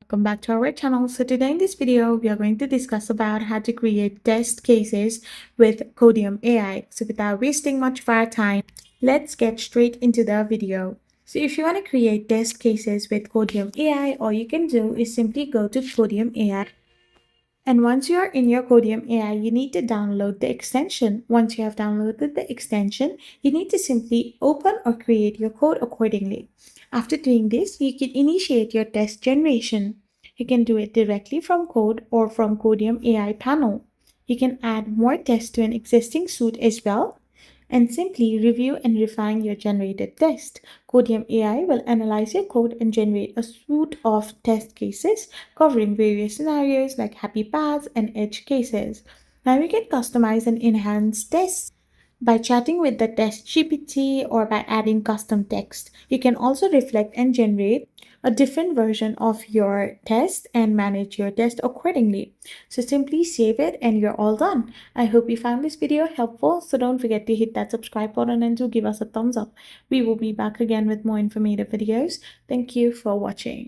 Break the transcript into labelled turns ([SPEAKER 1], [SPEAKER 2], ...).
[SPEAKER 1] Welcome back to our channel. So today in this video, we are going to discuss about how to create test cases with Codium AI. So without wasting much of our time, let's get straight into the video. So if you want to create test cases with Codium AI, all you can do is simply go to Codium AI. And once you are in your Codium AI, you need to download the extension. Once you have downloaded the extension, you need to simply open or create your code accordingly. After doing this, you can initiate your test generation. You can do it directly from code or from Codium AI panel. You can add more tests to an existing suite as well and simply review and refine your generated test. Codium AI will analyze your code and generate a suite of test cases covering various scenarios like happy paths and edge cases. Now you can customize and enhance tests by chatting with the Test GPT or by adding custom text. You can also reflect and generate a different version of your test and manage your test accordingly. So simply save it and you're all done. I hope you found this video helpful. So don't forget to hit that subscribe button and to give us a thumbs up. We will be back again with more informative videos. Thank you for watching.